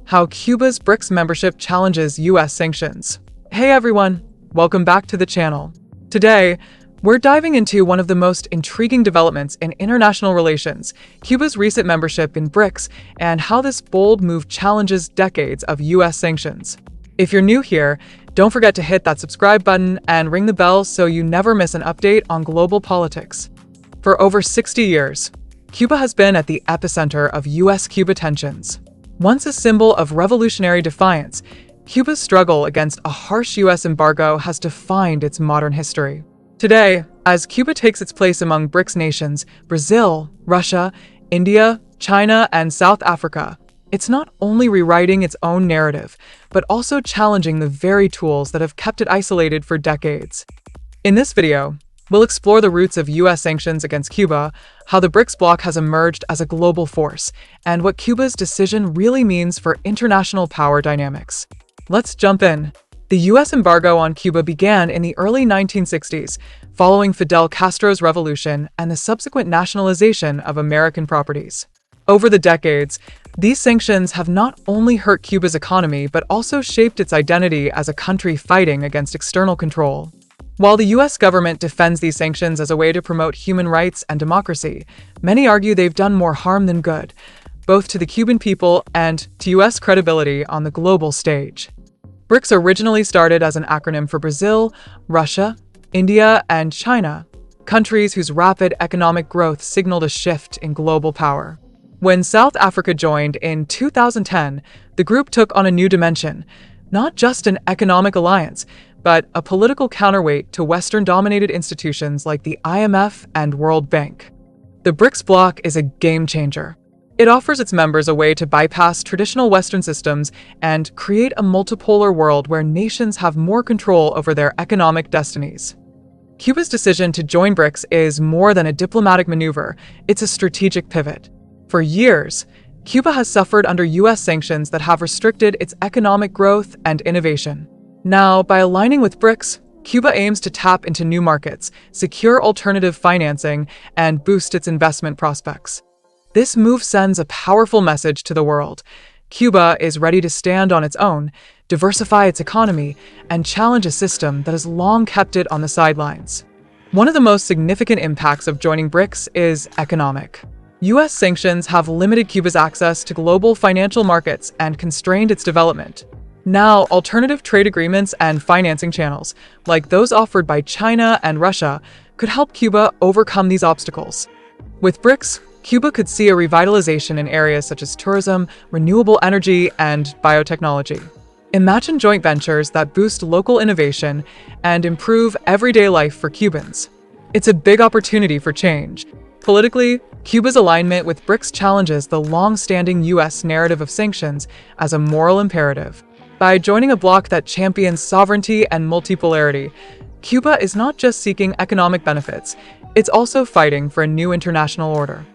how Cuba's BRICS membership challenges US sanctions. Hey everyone, welcome back to the channel. Today, we're diving into one of the most intriguing developments in international relations, Cuba's recent membership in BRICS, and how this bold move challenges decades of US sanctions. If you're new here, don't forget to hit that subscribe button and ring the bell so you never miss an update on global politics. For over 60 years, Cuba has been at the epicenter of US-Cuba tensions. Once a symbol of revolutionary defiance, Cuba's struggle against a harsh US embargo has defined its modern history. Today, as Cuba takes its place among BRICS nations, Brazil, Russia, India, China, and South Africa, it's not only rewriting its own narrative, but also challenging the very tools that have kept it isolated for decades. In this video, we'll explore the roots of US sanctions against Cuba, how the BRICS bloc has emerged as a global force, and what Cuba's decision really means for international power dynamics. Let's jump in. The US embargo on Cuba began in the early 1960s, following Fidel Castro's revolution and the subsequent nationalization of American properties. Over the decades, these sanctions have not only hurt Cuba's economy but also shaped its identity as a country fighting against external control. While the US government defends these sanctions as a way to promote human rights and democracy, many argue they've done more harm than good, both to the Cuban people and to US credibility on the global stage. BRICS originally started as an acronym for Brazil, Russia, India, and China, countries whose rapid economic growth signaled a shift in global power. When South Africa joined in 2010, the group took on a new dimension, not just an economic alliance, but a political counterweight to Western-dominated institutions like the IMF and World Bank. The BRICS bloc is a game-changer. It offers its members a way to bypass traditional Western systems and create a multipolar world where nations have more control over their economic destinies. Cuba's decision to join BRICS is more than a diplomatic maneuver, it's a strategic pivot. For years, Cuba has suffered under US sanctions that have restricted its economic growth and innovation. Now, by aligning with BRICS, Cuba aims to tap into new markets, secure alternative financing, and boost its investment prospects. This move sends a powerful message to the world. Cuba is ready to stand on its own, diversify its economy, and challenge a system that has long kept it on the sidelines. One of the most significant impacts of joining BRICS is economic. US sanctions have limited Cuba's access to global financial markets and constrained its development. Now, alternative trade agreements and financing channels, like those offered by China and Russia, could help Cuba overcome these obstacles. With BRICS, Cuba could see a revitalization in areas such as tourism, renewable energy, and biotechnology. Imagine joint ventures that boost local innovation and improve everyday life for Cubans. It's a big opportunity for change. Politically, Cuba's alignment with BRICS challenges the long-standing US narrative of sanctions as a moral imperative. By joining a bloc that champions sovereignty and multipolarity, Cuba is not just seeking economic benefits, it's also fighting for a new international order.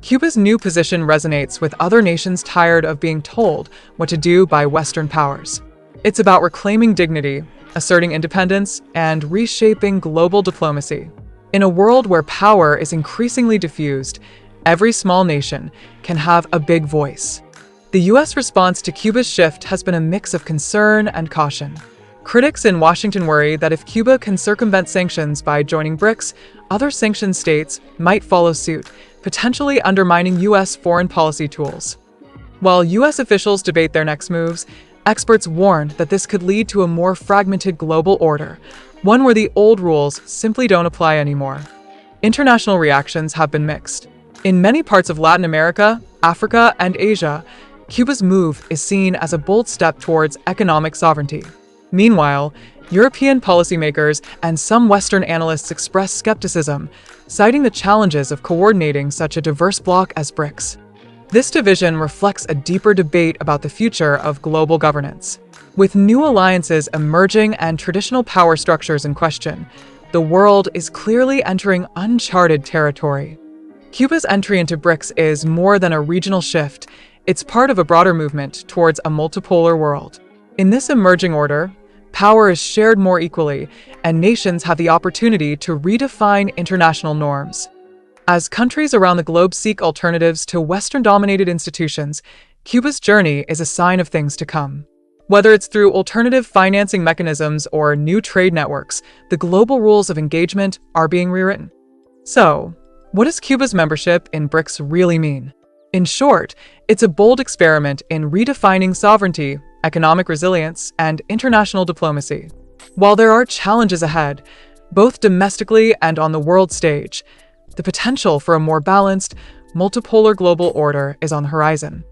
Cuba's new position resonates with other nations tired of being told what to do by Western powers. It's about reclaiming dignity, asserting independence, and reshaping global diplomacy. In a world where power is increasingly diffused, every small nation can have a big voice. The US response to Cuba's shift has been a mix of concern and caution. Critics in Washington worry that if Cuba can circumvent sanctions by joining BRICS, other sanctioned states might follow suit, potentially undermining US foreign policy tools. While US officials debate their next moves, experts warn that this could lead to a more fragmented global order, one where the old rules simply don't apply anymore. International reactions have been mixed. In many parts of Latin America, Africa, and Asia, Cuba's move is seen as a bold step towards economic sovereignty. Meanwhile, European policymakers and some Western analysts express skepticism, citing the challenges of coordinating such a diverse bloc as BRICS. This division reflects a deeper debate about the future of global governance. With new alliances emerging and traditional power structures in question, the world is clearly entering uncharted territory. Cuba's entry into BRICS is more than a regional shift. It's part of a broader movement towards a multipolar world. In this emerging order, power is shared more equally, and nations have the opportunity to redefine international norms. As countries around the globe seek alternatives to Western-dominated institutions, Cuba's journey is a sign of things to come. Whether it's through alternative financing mechanisms or new trade networks, the global rules of engagement are being rewritten. So, what does Cuba's membership in BRICS really mean? In short, it's a bold experiment in redefining sovereignty, economic resilience, and international diplomacy. While there are challenges ahead, both domestically and on the world stage, the potential for a more balanced, multipolar global order is on the horizon.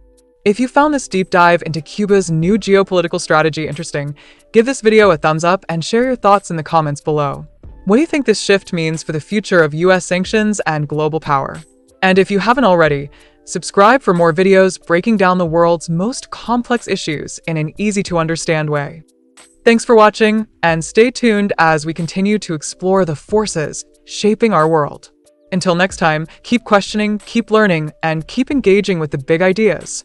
If you found this deep dive into Cuba's new geopolitical strategy interesting, give this video a thumbs up and share your thoughts in the comments below. What do you think this shift means for the future of US sanctions and global power? And if you haven't already, subscribe for more videos breaking down the world's most complex issues in an easy-to-understand way. Thanks for watching, and stay tuned as we continue to explore the forces shaping our world. Until next time, keep questioning, keep learning, and keep engaging with the big ideas.